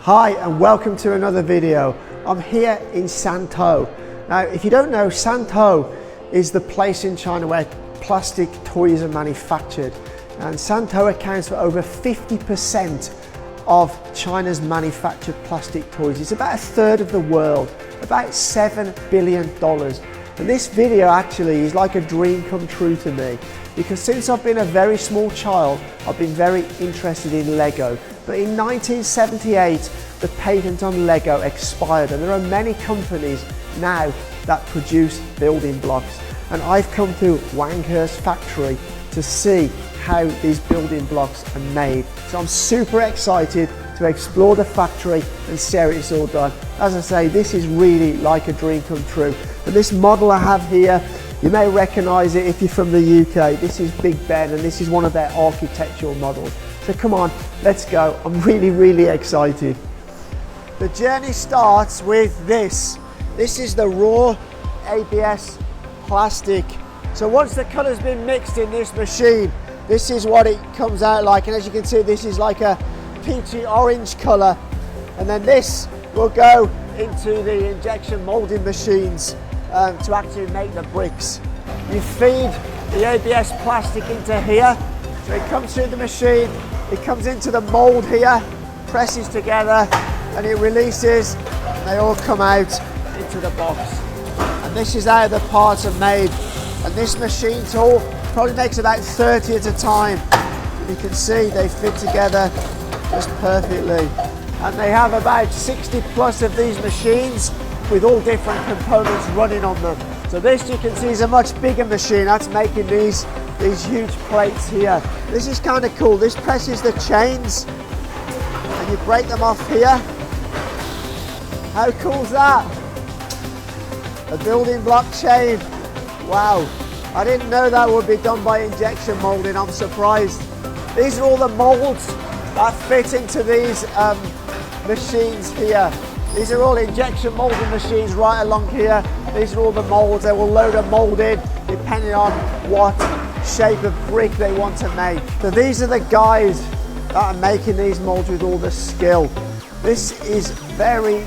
Hi and welcome to another video. I'm here in Santou. Now if you don't know, Santou is the place in China where plastic toys are manufactured, and Santou accounts for over 50% of China's manufactured plastic toys. It's about a third of the world, about $7 billion. And this video actually is like a dream come true to me, because since I've been a very small child, I've been very interested in Lego. But in 1978, the patent on Lego expired, and there are many companies now that produce building blocks. And I've come to Wanghurst factory to see how these building blocks are made. So I'm super excited to explore the factory and see how it's all done. As I say, this is really like a dream come true. And this model I have here, you may recognise it if you're from the UK. This is Big Ben, and this is one of their architectural models. So come on, let's go. I'm really excited. The journey starts with this. This is the raw ABS plastic. So once the colour's been mixed in this machine, this is what it comes out like. And as you can see, this is like a peachy orange colour. And then this will go into the injection moulding machines to actually make the bricks. You feed the ABS plastic into here. So it comes through the machine, it comes into the mould here, presses together, and it releases, and they all come out into the box. And this is how the parts are made. And this machine tool probably makes about 30 at a time. You can see they fit together just perfectly. And they have about 60 plus of these machines with all different components running on them. So this, you can see, is a much bigger machine that's making these huge plates here. This is kind of cool. This presses the chains and you break them off here. How cool is that? A building block chain. Wow, I didn't know that would be done by injection moulding. I'm surprised. These are all the moulds that fit into these machines here. These are all injection moulding machines right along here. These are all the moulds. They will load a mould in depending on what shape of brick they want to make. So these are the guys that are making these moulds with all the skill. This is very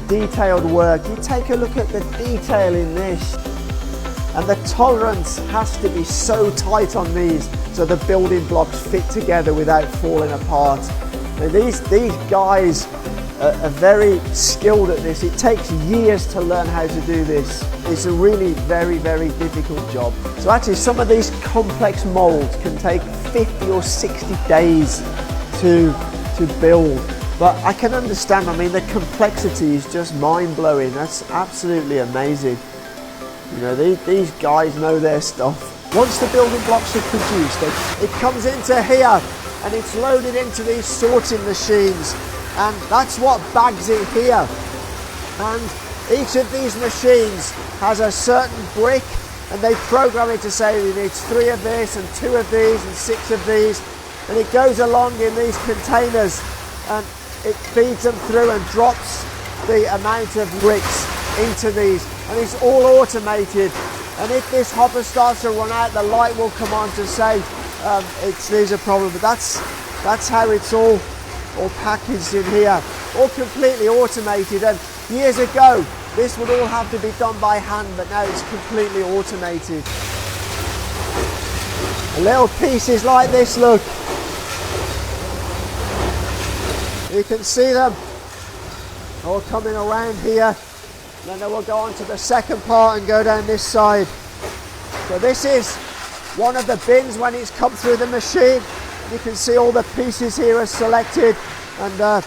detailed work. You take a look at the detail in this, and the tolerance has to be so tight on these so the building blocks fit together without falling apart. Now these guys are very skilled at this. It takes years to learn how to do this. It's a really very difficult job. So actually some of these complex moulds can take 50 or 60 days to build. But I can understand, I mean, the complexity is just mind-blowing. That's absolutely amazing. You know, these guys know their stuff. Once the building blocks are produced, it comes into here and it's loaded into these sorting machines. And that's what bags it here. And each of these machines has a certain brick, and they program it to say it needs 3 of this and 2 of these and 6 of these. And it goes along in these containers and it feeds them through and drops the amount of bricks into these. And it's all automated. And if this hopper starts to run out, the light will come on to say there's a problem. But that's how it's all packaged in here, all completely automated. And years ago this would all have to be done by hand, but now it's completely automated. Little pieces like this, look, you can see them all coming around here. Then they will go on to the second part and go down this side. So this is one of the bins when it's come through the machine. You can see all the pieces here are selected and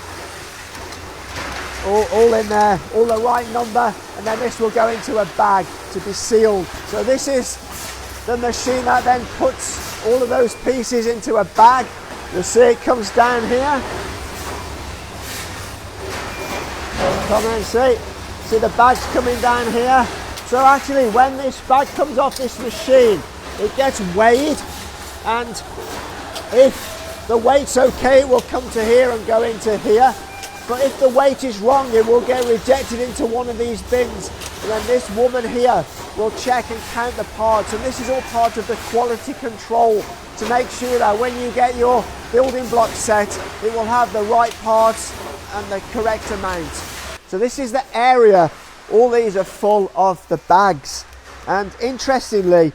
all in there, all the right number, and then this will go into a bag to be sealed. So this is the machine that then puts all of those pieces into a bag. You'll see it comes down here. Come and see the bags coming down here. So actually when this bag comes off this machine, it gets weighed, and if the weight's okay, it will come to here and go into here. But if the weight is wrong, it will get rejected into one of these bins And then this woman here will check and count the parts, and this is all part of the quality control to make sure that when you get your building block set, it will have the right parts and the correct amount. So this is the area, all these are full of the bags. And interestingly,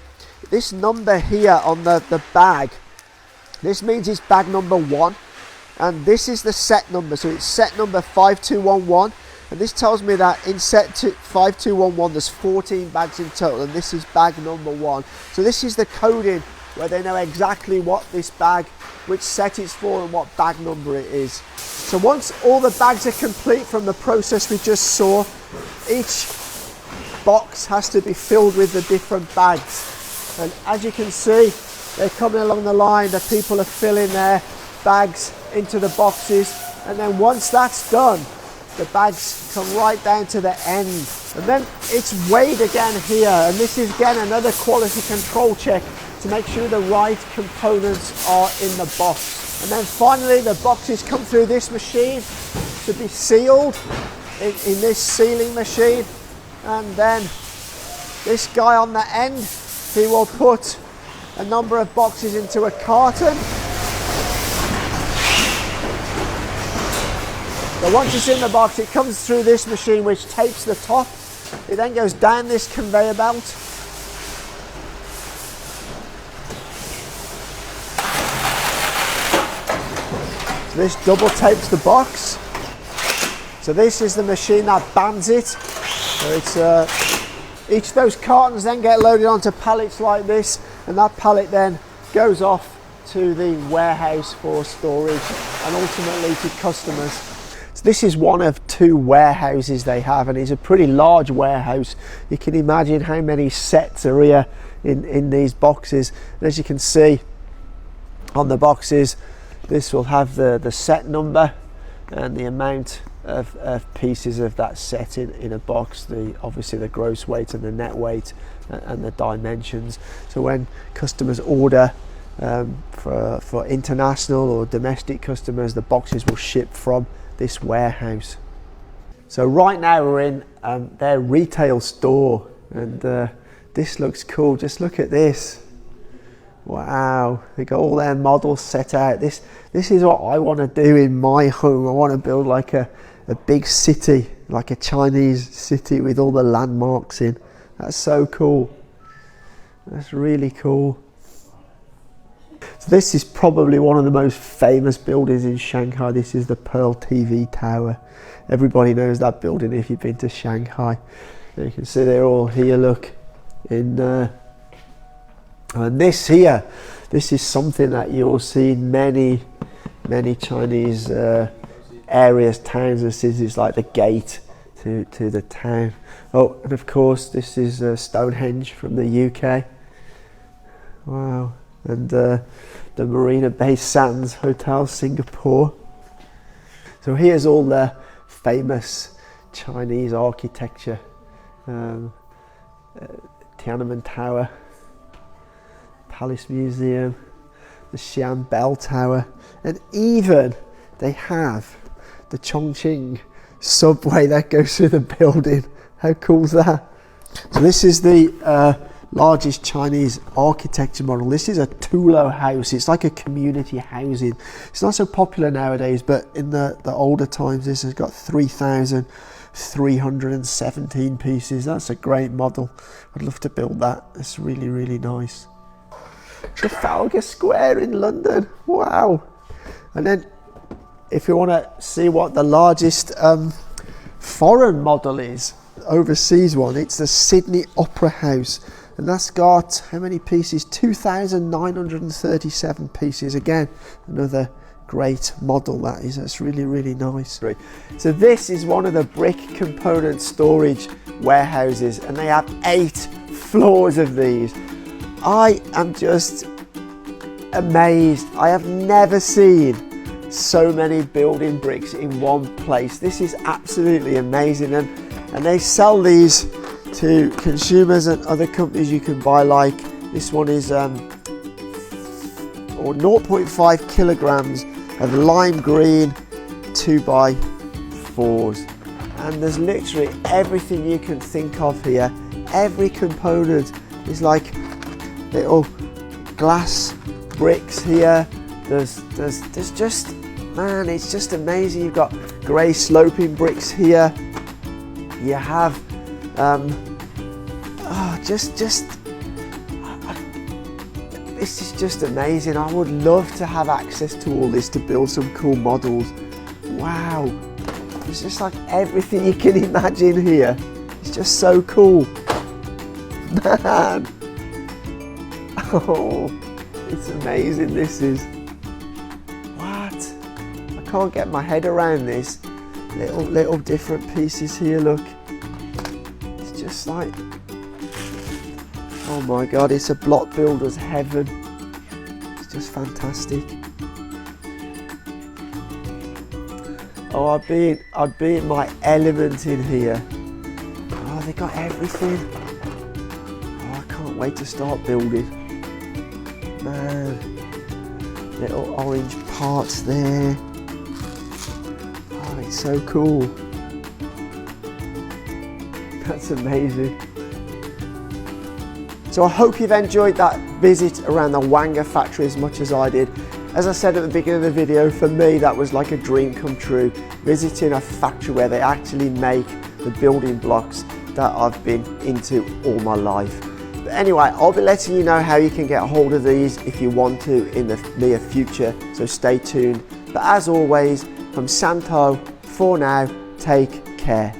this number here on the bag, this means it's bag number 1, and this is the set number, so it's set number 5211, and this tells me that in set 5211 there's 14 bags in total, and this is bag number 1. So this is the coding where they know exactly what this bag, which set it's for and what bag number it is. So once all the bags are complete from the process we just saw, each box has to be filled with the different bags. And as you can see, they're coming along the line, the people are filling their bags into the boxes, and then once that's done, the bags come right down to the end. And then it's weighed again here, and this is again another quality control check to make sure the right components are in the box. And then finally the boxes come through this machine to be sealed in this sealing machine, and then this guy on the end, he will put a number of boxes into a carton. So once it's in the box, it comes through this machine which tapes the top. It then goes down this conveyor belt. So this double tapes the box. So this is the machine that bands it. So it's each of those cartons then get loaded onto pallets like this, and that pallet then goes off to the warehouse for storage and ultimately to customers. So this is one of 2 warehouses they have, and it's a pretty large warehouse. You can imagine how many sets are here in these boxes. And as you can see on the boxes, this will have the set number and the amount of pieces of that set in a box, obviously the gross weight and the net weight and the dimensions. So when customers order for international or domestic customers, the boxes will ship from this warehouse. So right now we're in their retail store, and this looks cool. Just look at this. Wow, they got all their models set out. This is what I want to do in my home. I want to build like a big city, like a Chinese city with all the landmarks in. That's so cool. That's really cool. So this is probably one of the most famous buildings in Shanghai. This is the Pearl TV Tower. Everybody knows that building if you've been to Shanghai. You can see they're all here, look. And this here, this is something that you'll see in many Chinese areas, towns and cities, like the gate to the town. Oh, and of course this is Stonehenge from the UK. Wow. And the Marina Bay Sands Hotel, Singapore. So here's all the famous Chinese architecture. Tiananmen Tower, Palace Museum, the Xi'an Bell Tower, and even they have the Chongqing subway that goes through the building. How cool is that? So this is the largest Chinese architecture model. This is a Tulo house. It's like a community housing. It's not so popular nowadays, but in the older times this has got 3,317 pieces. That's a great model. I'd love to build that. It's really, really nice. Trafalgar Square in London. Wow. And then if you want to see what the largest foreign model is, overseas one, it's the Sydney Opera House, and that's got how many pieces? 2,937 pieces. Again, another great model that is. That's really, really nice. So this is one of the brick component storage warehouses, and they have 8 floors of these. I am just amazed. I have never seen so many building bricks in one place. This is absolutely amazing, and they sell these to consumers and other companies. You can buy, like this one is 0.5 kilograms of lime green 2x4s. and there's literally everything you can think of here. Every component is like little glass bricks here. There's just, man, it's just amazing. You've got grey sloping bricks here. You have this is just amazing. I would love to have access to all this to build some cool models. Wow, it's just like everything you can imagine here. It's just so cool, man. Oh, it's amazing. This is, what? I can't get my head around this. Little different pieces here, look. It's just like, oh my God, it's a block builder's heaven. It's just fantastic. Oh, I'd be in my element in here. Oh, they got everything. Oh, I can't wait to start building. Man, little orange parts there. Oh, it's so cool. That's amazing. So I hope you've enjoyed that visit around the Wanga factory as much as I did. As I said at the beginning of the video, for me that was like a dream come true, visiting a factory where they actually make the building blocks that I've been into all my life. But anyway, I'll be letting you know how you can get a hold of these if you want to in the near future, so stay tuned. But as always, from Santo, for now, take care.